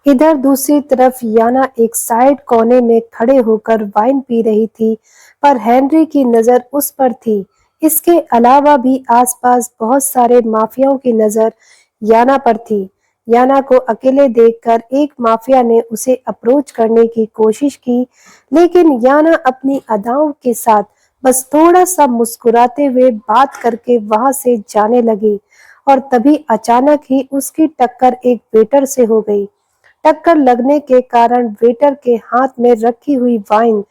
इधर दूसरी तरफ याना एक साइड कोने में खड़े होकर वाइन पी रही थी, पर हेनरी की नजर उस पर थी। इसके अलावा भी आसपास बहुत सारे माफियाओं की नजर याना पर थी। याना को अकेले देखकर एक माफिया ने उसे अप्रोच करने की कोशिश की, लेकिन याना अपनी अदाओं के साथ बस थोड़ा सा मुस्कुराते हुए बात करके वहां से जाने लगी। और तभी अचानक ही उसकी टक्कर एक वेटर से हो गई। टक्कर लगने के कारण वेटर के हाथ में रखी हुई वाइन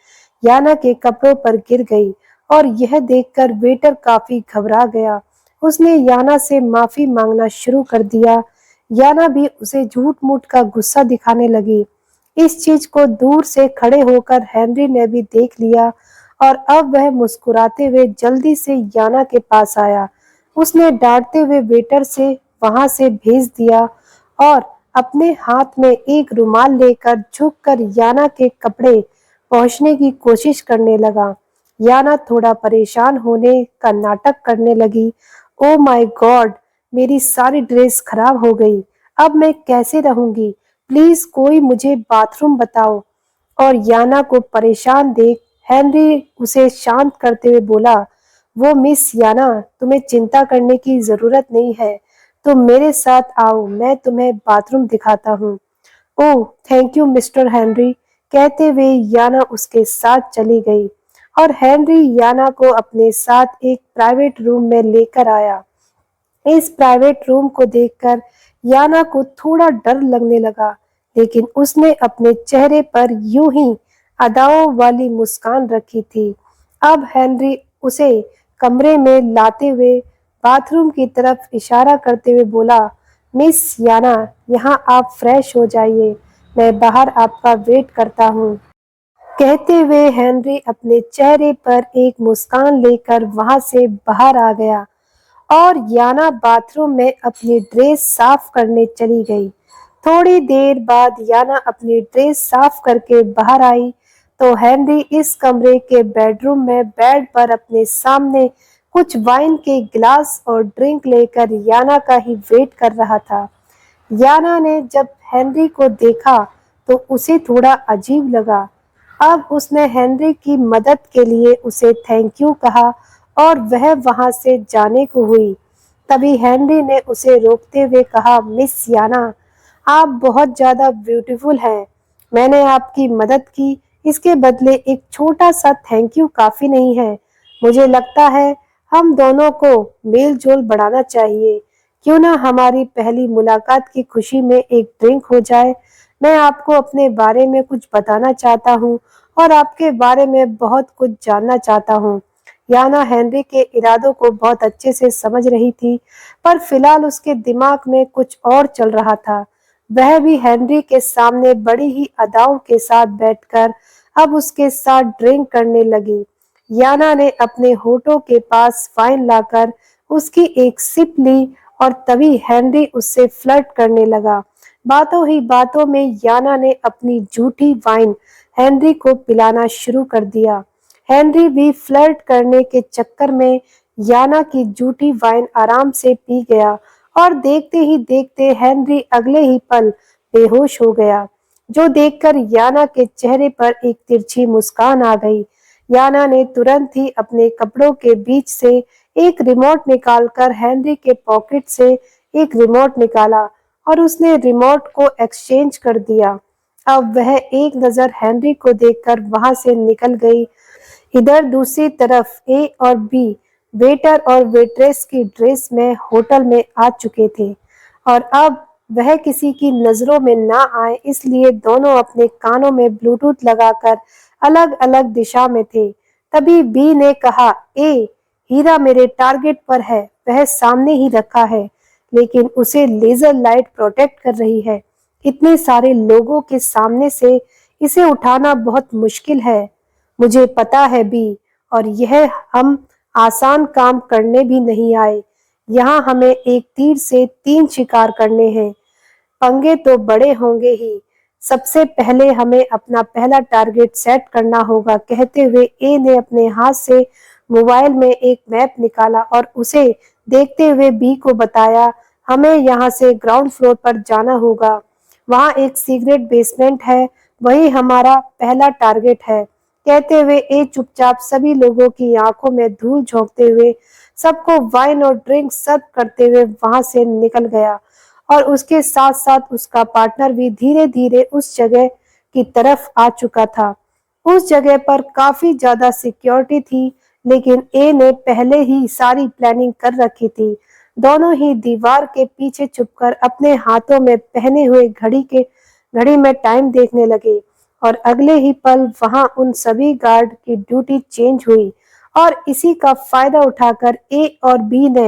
याना के कपड़ों पर गिर गई और यह देखकर वेटर काफी घबरा गया। उसने याना से माफी मांगना शुरू कर दिया। याना भी उसे झूठ मूठ का गुस्सा दिखाने लगी। इस चीज को दूर से खड़े होकर हेनरी ने भी देख लिया और अब वह मुस्कुराते हुए जल्दी से याना के पास आया। उसने डांटते हुए वेटर से वहां से भेज दिया और अपने हाथ में एक रुमाल लेकर झुककर याना के कपड़े पहुंचने की कोशिश करने लगा। याना थोड़ा परेशान होने का नाटक करने लगी। ओ माय गॉड, मेरी सारी ड्रेस खराब हो गई। अब मैं कैसे रहूंगी? प्लीज कोई मुझे बाथरूम बताओ। और याना को परेशान देख हेनरी उसे शांत करते हुए बोला, वो मिस याना, तुम्हें चिंता करने की जरूरत नहीं है। तुम मेरे साथ आओ, मैं तुम्हें बाथरूम दिखाता हूँ। Oh thank you mister Henry, कहते हुए याना उसके साथ चली गई और हेनरी याना को अपने साथ एक प्राइवेट रूम में लेकर आया। इस प्राइवेट रूम को देखकर याना को थोड़ा डर लगने लगा, लेकिन उसने अपने चेहरे पर यूं ही अदाओं वाली मुस्कान रखी थी। अब हेनरी उसे कमरे में लाते हुए बाथरूम की तरफ इशारा करते हुए बोला, मिस याना, यहाँ आप फ्रेश हो जाइए, मैं बाहर आपका वेट करता हूँ। कहते हुए हेनरी अपने चेहरे पर एक मुस्कान लेकर वहां से बाहर आ गया और याना बाथरूम में अपनी ड्रेस साफ करने चली गई। थोड़ी देर बाद याना अपनी ड्रेस साफ करके बाहर आई तो हेनरी इस कमरे के बेडरूम में बेड पर अपने सामने कुछ वाइन के गिलास और ड्रिंक लेकर याना का ही वेट कर रहा था। याना ने जब हेनरी को देखा तो उसे थोड़ा अजीब लगा। अब उसने हेनरी की मदद के लिए उसे थैंक यू कहा और वह वहां से जाने को हुई। तभी हेनरी ने उसे रोकते हुए कहा, मिस याना, आप बहुत ज्यादा ब्यूटीफुल हैं। मैंने आपकी मदद की, इसके बदले एक छोटा सा थैंक यू काफी नहीं है। मुझे लगता है हम दोनों को मेल जोल बढ़ाना चाहिए। क्यों ना हमारी पहली मुलाकात की खुशी में एक ड्रिंक हो जाए। मैं आपको अपने बारे में कुछ बताना चाहता हूँ और आपके बारे में बहुत कुछ जानना चाहता हूँ। याना हेनरी के इरादों को बहुत अच्छे से समझ रही थी, पर फिलहाल उसके दिमाग में कुछ और चल रहा था। वह भी हेनरी के सामने बड़ी ही अदाओं के साथ बैठकर अब उसके साथ ड्रिंक करने लगी। याना ने अपने होठों के पास वाइन लाकर उसकी एक सिप ली और तभी हेनरी उससे फ्लर्ट करने लगा। बातों ही बातों में याना ने अपनी झूठी वाइन हेनरी को पिलाना शुरू कर दिया। हेनरी भी फ्लर्ट करने के चक्कर में याना की झूठी वाइन आराम से पी गया और देखते ही देखते हेनरी अगले ही पल बेहोश हो गया, जो देखकर याना के चेहरे पर एक तिरछी मुस्कान आ गई। याना ने तुरंत ही अपने कपड़ों के बीच से एक रिमोट निकालकर हेनरी के पॉकेट से एक रिमोट निकाला और उसने रिमोट को एक्सचेंज कर दिया। अब वह एक नजर हेनरी को देखकर वहां से निकल गई। इधर दूसरी तरफ ए और बी वेटर और वेट्रेस की ड्रेस में होटल में आ चुके थे और अब वह किसी की नजरों में ना आए इसलिए दोनों अपने कानों में ब्लूटूथ लगाकर अलग अलग दिशा में थे। तभी बी ने कहा, ए, हीरा मेरे टारगेट पर है, वह सामने ही रखा है, लेकिन उसे लेजर लाइट प्रोटेक्ट कर रही है। इतने सारे लोगों के सामने से इसे उठाना बहुत मुश्किल है। मुझे पता है बी, और यह हम आसान काम करने भी नहीं आए। यहाँ हमें एक तीर से तीन शिकार करने हैं। पंगे तो बड़े होंगे ही। सबसे पहले हमें अपना पहला टारगेट सेट करना होगा। कहते हुए ए ने अपने हाथ से मोबाइल में एक मैप निकाला और उसे देखते हुए बी को बताया, हमें यहाँ से ग्राउंड फ्लोर पर जाना होगा। वहाँ एक सीक्रेट बेसमेंट है, वही हमारा पहला टारगेट है। कहते हुए ए चुपचाप सभी लोगों की आंखों में धूल झोंकते हुए सबको वाइन और ड्रिंक सर्व करते हुए वहां से निकल गया और उसके साथ साथ उसका पार्टनर भी धीरे धीरे उस जगह की तरफ आ चुका था। उस जगह पर काफी ज्यादा सिक्योरिटी थी, लेकिन ए ने पहले ही सारी प्लानिंग कर रखी थी। दोनों ही दीवार के पीछे छुपकर अपने हाथों में पहने हुए घड़ी में टाइम देखने लगे और अगले ही पल वहां उन सभी गार्ड की ड्यूटी चेंज हुई और इसी का फायदा उठाकर ए और बी ने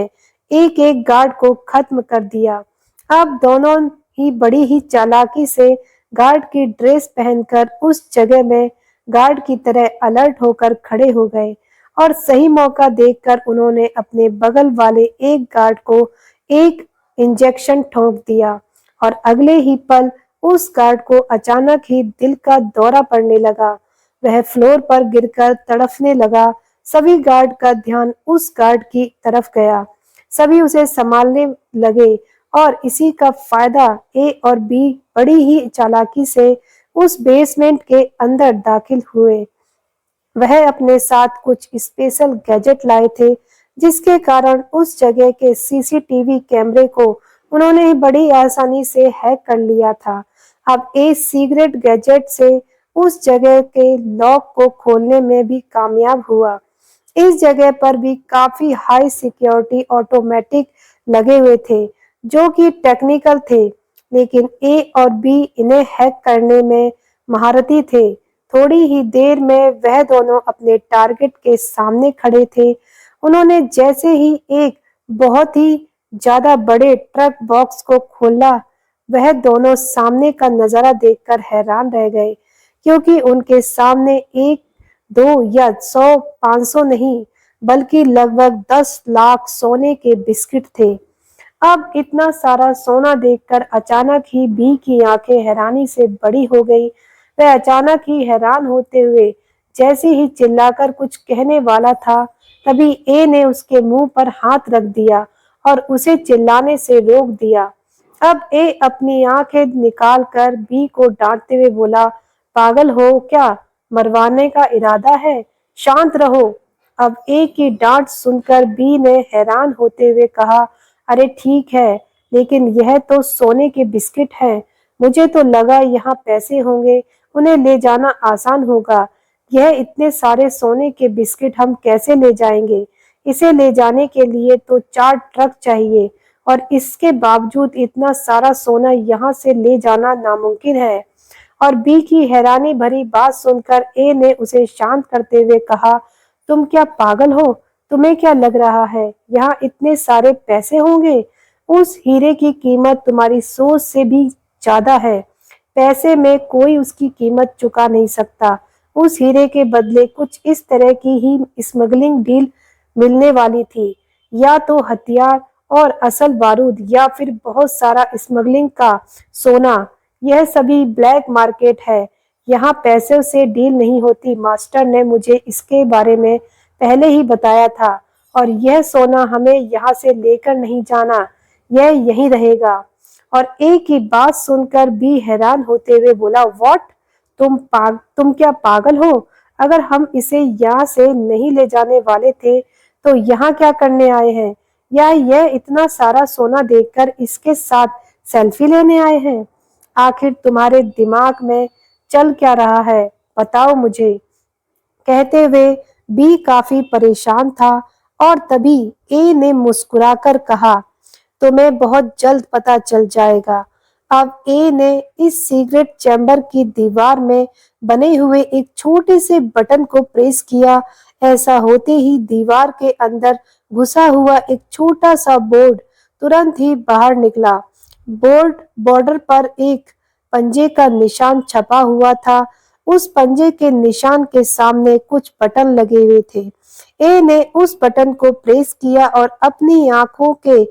एक एक गार्ड को खत्म कर दिया। अब दोनों ही बड़ी ही चालाकी से गार्ड की ड्रेस पहनकर उस जगह में गार्ड की तरह अलर्ट होकर खड़े हो गए और सही मौका देखकर उन्होंने अपने बगल वाले एक गार्ड को एक इंजेक्शन ठोक दिया और अगले ही पल उस गार्ड को अचानक ही दिल का दौरा पड़ने लगा। वह फ्लोर पर गिरकर तड़फने लगा। सभी गार्ड का ध्यान उस गार्ड की तरफ गया। सभी उसे संभालने लगे और इसी का फायदा ए और बी बड़ी ही चालाकी से उस बेसमेंट के अंदर दाखिल हुए। वह अपने साथ कुछ स्पेशल गैजेट लाए थे, जिसके कारण उस जगह के सीसीटीवी कैमरे को उन्होंने बड़ी आसानी से हैक कर लिया था। अब इस सीक्रेट गैजेट से उस जगह के लॉक को खोलने में भी कामयाब हुआ। इस जगह पर भी काफी हाई सिक्योरिटी ऑटोमेटिक लगे हुए थे, जो कि टेक्निकल थे, लेकिन ए और बी इन्हें हैक करने में महारथी थे। थोड़ी ही देर में वह दोनों अपने टारगेट के सामने खड़े थे। उन्होंने जैसे ही एक बहुत ही ज्यादा बड़े ट्रक बॉक्स को खोला, वह दोनों सामने का नजारा देखकर हैरान रह गए, क्योंकि उनके सामने एक, दो या 100, 500 नहीं, बल्कि लगभग 10 लाख सोने के बिस्किट थे। अब इतना सारा सोना देखकर अचानक ही बी की आंखें हैरानी से बड़ी हो गई। वह अचानक ही हैरान होते हुए जैसे ही चिल्लाकर कुछ कहने वाला था, तभी ए ने उसके मुंह पर हाथ रख दिया और उसे चिल्लाने से रोक दिया। अब ए अपनी आंखें निकाल कर बी को डांटते हुए बोला, पागल हो क्या? मरवाने का इरादा है? शांत रहो। अब ए की डांट सुनकर बी ने हैरान होते हुए कहा, अरे ठीक है, लेकिन यह तो सोने के बिस्किट हैं। मुझे तो लगा यहाँ पैसे होंगे, उन्हें ले जाना आसान होगा। यह इतने सारे सोने के बिस्किट हम कैसे ले जाएंगे? इसे ले जाने के लिए तो 4 ट्रक चाहिए और इसके बावजूद इतना सारा सोना यहाँ से ले जाना नामुमकिन है। और बी की हैरानी भरी बात सुनकर ए ने उसे शांत करते हुए कहा, तुम क्या पागल हो? तुम्हें क्या लग रहा है यहाँ इतने सारे पैसे होंगे? उस हीरे की कीमत तुम्हारी सोच से भी ज्यादा है। पैसे में कोई उसकी कीमत चुका नहीं सकता। उस हीरे के बदले कुछ इस तरह की ही स्मगलिंग डील मिलने वाली थी, या तो हथियार और असल बारूद या फिर बहुत सारा स्मगलिंग का सोना। यह सभी ब्लैक मार्केट है, यहाँ पैसे से डील नहीं होती। मास्टर ने मुझे इसके बारे में पहले ही बताया था और यह सोना हमें यहाँ से लेकर नहीं जाना, यह यहीं रहेगा। और एक ही बात सुनकर भी हैरान होते हुए बोला, व्हाट? तुम क्या पागल हो? अगर हम इसे यहाँ से नहीं ले जाने वाले थे तो यहाँ क्या करने आए हैं? या यह इतना सारा सोना देखकर इसके साथ सेल्फी लेने आए हैं? आखिर तुम्हारे दिमाग में चल क्या रहा है, बताओ मुझे। कहते हुए बी काफी परेशान था और तभी ए ने मुस्कुराकर कहा, तुम्हें बहुत जल्द पता चल जाएगा। अब ए ने इस सीक्रेट चैम्बर की दीवार में बने हुए एक छोटे से बटन को प्रेस किया। ऐसा होते ही दीवार के अंदर घुसा हुआ एक छोटा सा बोर्ड तुरंत ही बाहर निकला। बॉर्डर पर एक पंजे का निशान छपा हुआ था। उस पंजे के निशान के सामने कुछ बटन लगे हुए थे। ए ने उस बटन को प्रेस किया और अपनी आंखों के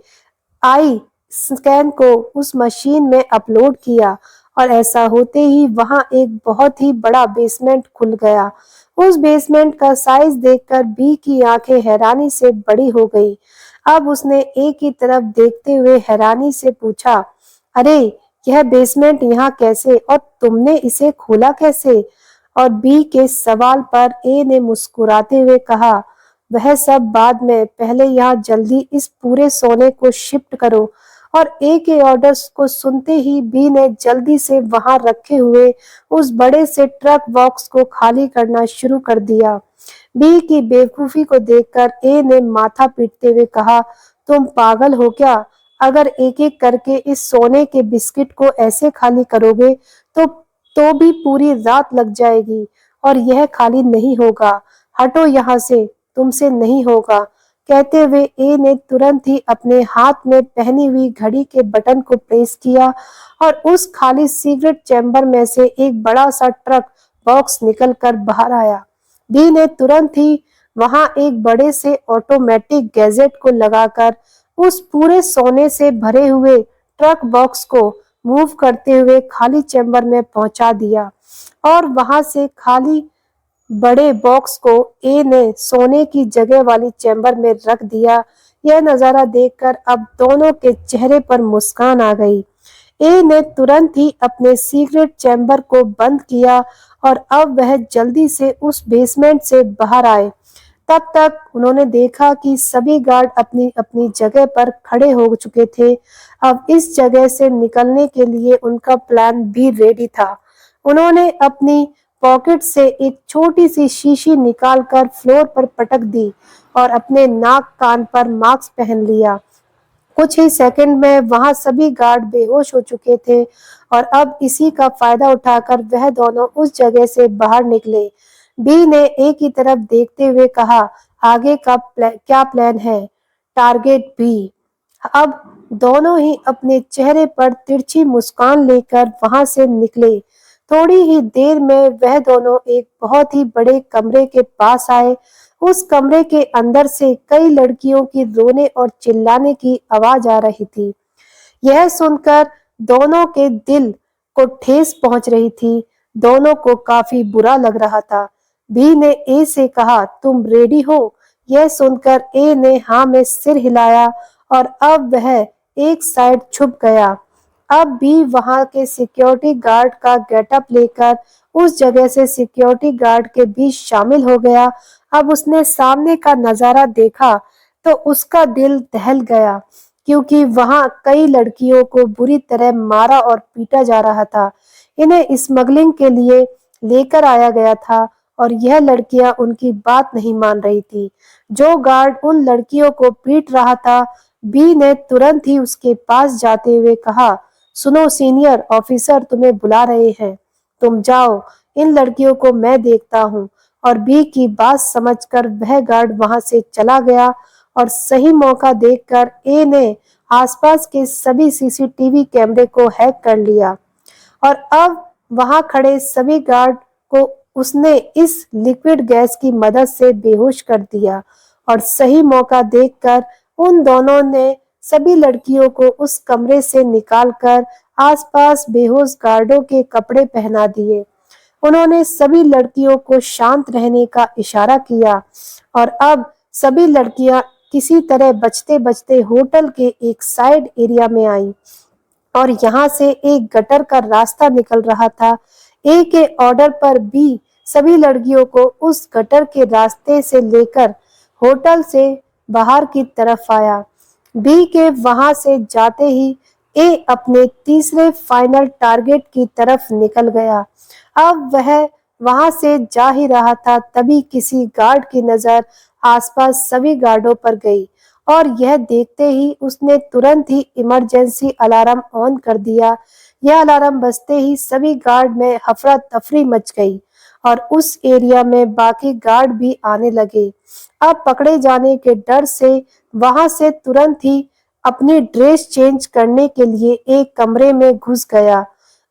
आई स्कैन को उस मशीन में अपलोड किया और ऐसा होते ही वहां एक बहुत ही बड़ा बेसमेंट खुल गया। उस बेसमेंट का साइज देखकर बी की आंखें हैरानी से बड़ी हो गई। अब उसने ए की तरफ देखते हुए हैरानी से पूछा, अरे यह बेसमेंट यहाँ कैसे और तुमने इसे खोला कैसे? और बी के सवाल पर ए ने मुस्कुराते हुए कहा, वह सब बाद में, पहले यहाँ जल्दी इस पूरे सोने को शिफ्ट करो। और ए के ऑर्डर्स को सुनते ही बी ने जल्दी से वहां रखे हुए उस बड़े से ट्रक बॉक्स को खाली करना शुरू कर दिया। बी की बेवकूफी को देखकर ए ने माथा पीटते हुए कहा, तुम पागल हो क्या? अगर एक एक करके इस सोने के बिस्किट को ऐसे खाली करोगे तो भी पूरी रात लग जाएगी और यह खाली नहीं होगा। हटो यहाँ से, तुमसे नहीं होगा। कहते हुए ए ने तुरंत ही अपने हाथ में पहनी हुई घड़ी के बटन को प्रेस किया और उस खाली सिगरेट चैम्बर में से एक बड़ा सा ट्रक बॉक्स निकलकर बाहर आया। बी ने तुरंत ही वहां एक बड़े से ऑटोमेटिक गैजेट को लगाकर उस पूरे सोने से भरे हुए ट्रक बॉक्स को मूव करते हुए खाली चैम्बर में पहुंचा दिया और वहां से खाली बड़े बॉक्स को ए ने सोने की जगह वाली चैम्बर में रख दिया। यह नजारा देखकर अब दोनों के चेहरे पर मुस्कान आ गई। ए ने तुरंत ही अपने सीक्रेट चैम्बर को बंद किया और अब वह जल्दी से उस बेसमेंट से बाहर आए। तब तक उन्होंने देखा कि सभी गार्ड अपनी अपनी जगह पर खड़े हो चुके थे। अब इस जगह से निकलने के लिए उनका प्लान भी रेडी था। उन्होंने अपनी पॉकेट से एक छोटी सी शीशी निकालकर फ्लोर पर पटक दी और अपने नाक कान पर मास्क पहन लिया। कुछ ही सेकंड में वहां सभी गार्ड बेहोश हो चुके थे और अब इसी का फायदा उठाकर वह दोनों उस जगह से बाहर निकले। बी ने ए की तरफ देखते हुए कहा, आगे का क्या प्लान है? Target B. अब दोनों ही अपने चेहरे पर तिरछी मुस्कान लेकर वहां से निकले। थोड़ी ही देर में वह दोनों एक बहुत ही बड़े कमरे के पास आए। उस कमरे के अंदर से कई लड़कियों की रोने और चिल्लाने की आवाज आ रही थी। यह सुनकर दोनों के दिल को ठेस पहुंच रही थी। दोनों को काफी बुरा लग रहा था। बी ने ए से कहा, तुम रेडी हो? यह सुनकर ए ने हाँ में सिर हिलाया और अब वह एक साइड छुप गया। अब भी वहां के सिक्योरिटी गार्ड का गेटअप लेकर उस जगह से सिक्योरिटी गार्ड के बीच शामिल हो गया। अब उसने सामने का नजारा देखा तो उसका दिल दहल गया, क्योंकि वहां कई लड़कियों को बुरी तरह मारा और पीटा जा रहा था। इन्हें स्मगलिंग के लिए लेकर आया गया था और यह लड़कियां उनकी बात नहीं मान रही थी। जो गार्ड उन लड़कियों को पीट रहा था, बी ने तुरंत ही उसके पास जाते हुए कहा, सुनो सीनियर ऑफिसर, तुम्हें बुला रहे हैं। तुम जाओ, इन लड़कियों को मैं देखता हूँ। और बी की बात समझकर वह गार्ड वहां से चला गया और सही मौका देखकर ए ने आसपास के सभी सीसीटीवी कैमरे को हैक कर लिया और अब वहां खड़े सभी गार्ड को उसने इस लिक्विड गैस की मदद से बेहोश कर दिया और सही मौका देखकर उन दोनों ने सभी लड़कियों को उस कमरे से निकालकर आसपास बेहोश गार्डों के कपड़े पहना दिए। उन्होंने सभी लड़कियों को शांत रहने का इशारा किया और अब सभी लड़कियां किसी तरह बचते बचते होटल के एक साइड एरिया में आई और यहाँ से एक गटर का रास्ता निकल रहा था। ए के ऑर्डर पर बी सभी लड़कियों को उस गटर के रास्ते से लेकर होटल से बाहर की तरफ आया। बी के वहां से जाते ही ए अपने तीसरे फाइनल टारगेट की तरफ निकल गया। अब वह वहां से जा ही रहा था, तभी किसी गार्ड की नजर आसपास सभी गार्डों पर गई और यह देखते ही उसने तुरंत ही इमरजेंसी अलार्म ऑन कर दिया। यह अलार्म बजते ही सभी गार्ड में हफरा तफरी मच गई और उस एरिया में बाकी गार्ड भी आने लगे। अब पकड़े जाने के डर से वहां से तुरंत ही अपनी ड्रेस चेंज करने के लिए एक कमरे में घुस गया।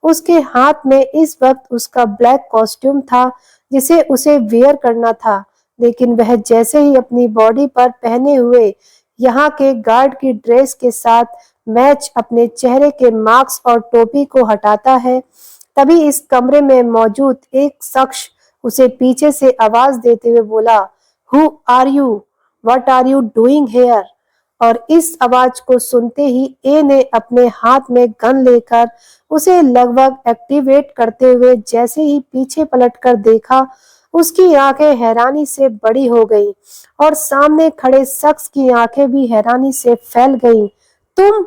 उसके हाथ में इस वक्त उसका ब्लैक कॉस्ट्यूम था जिसे उसे वेयर करना था, लेकिन वह जैसे ही अपनी बॉडी पर पहने हुए यहाँ के गार्ड की ड्रेस के साथ मैच अपने चेहरे के मास्क और टोपी को हटाता है, तभी इस कमरे में मौजूद एक शख्स उसे पीछे से आवाज देते हुए बोला, who are you? What are you doing here? और इस आवाज को सुनते ही ए ने अपने हाथ में गन लेकर उसे लगभग एक्टिवेट करते हुए जैसे ही पीछे पलटकर देखा, उसकी आंखें हैरानी से बड़ी हो गईं और सामने खड़े शख्स की आंखें भी हैरानी से फैल गईं। तुम,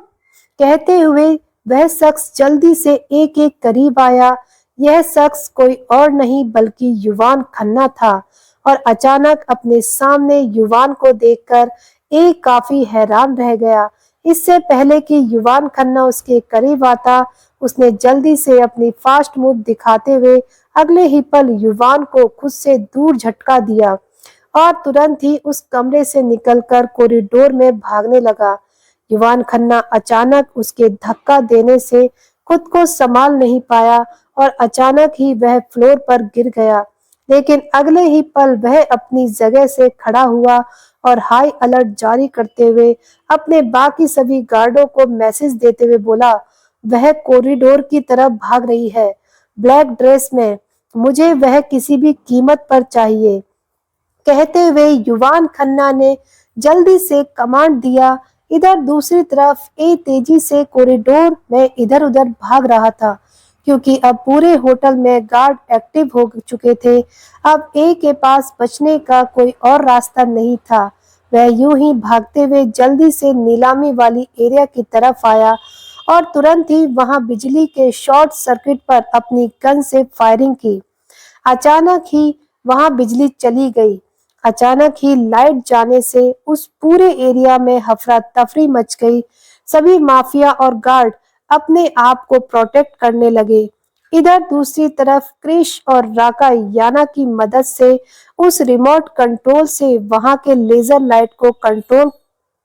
कहते हुए वह शख्स जल्दी से एक-एक करीब आया। यह शख्स कोई और नहीं बल्कि युवान खन्ना था और अचानक अपने सामने युवान को देखकर एक काफी हैरान रह गया। इससे पहले कि युवान खन्ना उसके करीब आता, उसने जल्दी से अपनी फास्ट मूव दिखाते हुए अगले ही पल युवान को खुद से दूर झटका दिया और तुरंत ही उस कमरे से निकलकर कॉरिडोर में भागने लगा। युवान खन्ना अचानक उसके धक्का देने से खुद को संभाल नहीं पाया और अचानक ही वह फ्लोर पर गिर गया, लेकिन अगले ही पल वह अपनी जगह से खड़ा हुआ और हाई अलर्ट जारी करते हुए अपने बाकी सभी गार्डों को मैसेज देते हुए बोला, वह कॉरिडोर की तरफ भाग रही है, ब्लैक ड्रेस में, मुझे वह किसी भी कीमत पर चाहिए। कहते हुए युवान खन्ना ने जल्दी से कमांड दिया। इधर दूसरी तरफ ए तेजी से कॉरिडोर में इधर-उधर भाग रहा था, क्योंकि अब पूरे होटल में गार्ड एक्टिव हो चुके थे। अब ए के पास बचने का कोई और रास्ता नहीं था। वह यूं ही भागते हुए जल्दी से नीलामी वाली एरिया की तरफ आया और तुरंत ही वहां बिजली के शॉर्ट सर्किट पर अपनी गन से फायरिंग की। अचानक ही वहां बिजली चली गई। अचानक ही लाइट जाने से उस पूरे एरिया में हफरा तफरी मच गई। सभी माफिया और गार्ड अपने आप को प्रोटेक्ट करने लगे। इधर दूसरी तरफ क्रिश और राका याना की मदद से उस रिमोट कंट्रोल से वहां के लेजर लाइट को कंट्रोल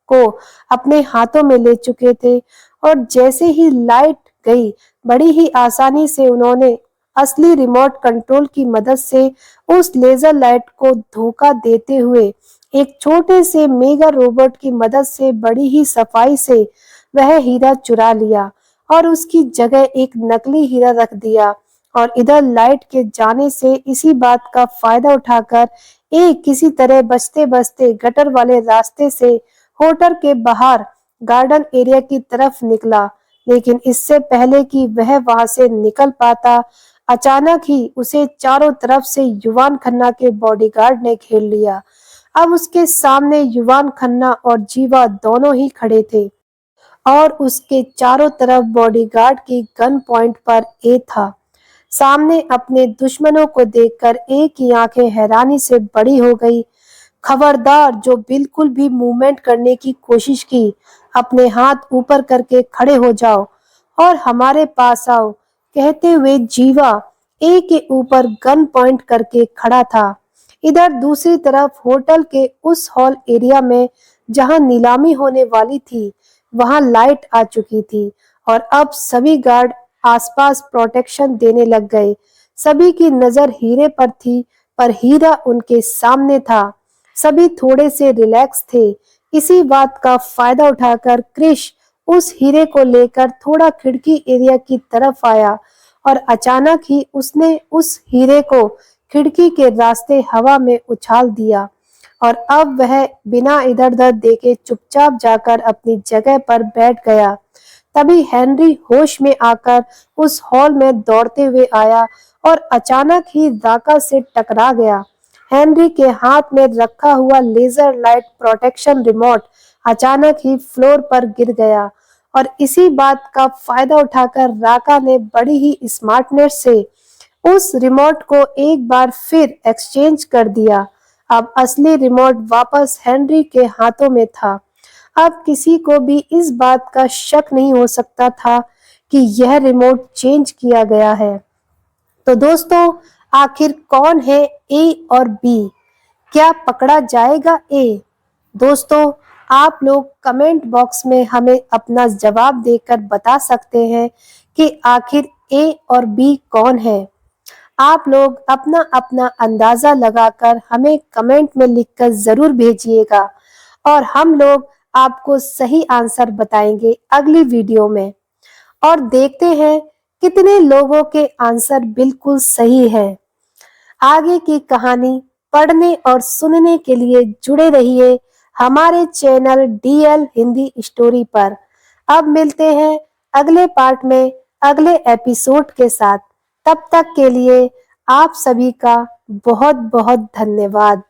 को अपने हाथों में ले चुके थे और जैसे ही लाइट गई, बड़ी ही आसानी से उन्होंने असली रिमोट कंट्रोल की मदद से उस लेजर लाइट को धोखा देते हुए एक छोटे से मेगा रोबोट की मदद से बड़ी ही सफाई से वह हीरा चुरा लिया और उसकी जगह एक नकली हीरा रख दिया। और इधर लाइट के जाने से इसी बात का फायदा उठाकर एक किसी तरह बचते बचते गटर वाले रास्ते से होटल के बाहर गार्डन एरिया की तरफ निकला, लेकिन इससे पहले कि वह वहां से निकल पाता, अचानक ही उसे चारों तरफ से युवान खन्ना के बॉडीगार्ड ने घेर लिया। अब उसके सामने युवान खन्ना और जीवा दोनों ही खड़े थे और उसके चारों तरफ बॉडीगार्ड की गन पॉइंट पर ए था। सामने अपने दुश्मनों को देखकर ए की आंखें हैरानी से बड़ी हो गई। खबरदार, जो बिल्कुल भी मूवमेंट करने की कोशिश की, अपने हाथ ऊपर करके खड़े हो जाओ और हमारे पास आओ, कहते हुए जीवा ए के ऊपर गन पॉइंट करके खड़ा था। इधर दूसरी तरफ होटल के उस हॉल एरिया में जहां नीलामी होने वाली थी, वहां लाइट आ चुकी थी और अब सभी गार्ड आसपास प्रोटेक्शन देने लग गए। सभी की नजर हीरे पर थी, पर हीरा उनके सामने था। सभी थोड़े से रिलैक्स थे। इसी बात का फायदा उठाकर क्रिश उस हीरे को लेकर थोड़ा खिड़की एरिया की तरफ आया और अचानक ही उसने उस हीरे को खिड़की के रास्ते हवा में उछाल दिया और अब वह बिना इधर-उधर देखे चुपचाप जाकर अपनी जगह पर बैठ गया। तभी हेनरी होश में आकर उस हॉल में दौड़ते हुए आया और अचानक ही राका से टकरा गया। हेनरी के हाथ में रखा हुआ लेजर लाइट प्रोटेक्शन रिमोट अचानक ही फ्लोर पर गिर गया और इसी बात का फायदा उठाकर राका ने बड़ी ही स्मार्टनेस से उस रिमोट को एक बार फिर एक्सचेंज कर दिया। अब असली रिमोट वापस हेनरी के हाथों में था। अब किसी को भी इस बात का शक नहीं हो सकता था कि यह रिमोट चेंज किया गया है। तो दोस्तों, आखिर कौन है ए और बी? क्या पकड़ा जाएगा ए? दोस्तों, आप लोग कमेंट बॉक्स में हमें अपना जवाब देकर बता सकते हैं कि आखिर ए और बी कौन है। आप लोग अपना अपना अंदाजा लगाकर हमें कमेंट में लिखकर जरूर भेजिएगा और हम लोग आपको सही आंसर बताएंगे अगली वीडियो में। और देखते हैं कितने लोगों के आंसर बिल्कुल सही है। आगे की कहानी पढ़ने और सुनने के लिए जुड़े रहिए। हमारे चैनल डीएल हिंदी स्टोरी पर। अब मिलते हैं अगले पार्ट में अगले एपिसोड के साथ। तब तक के लिए आप सभी का बहुत बहुत धन्यवाद।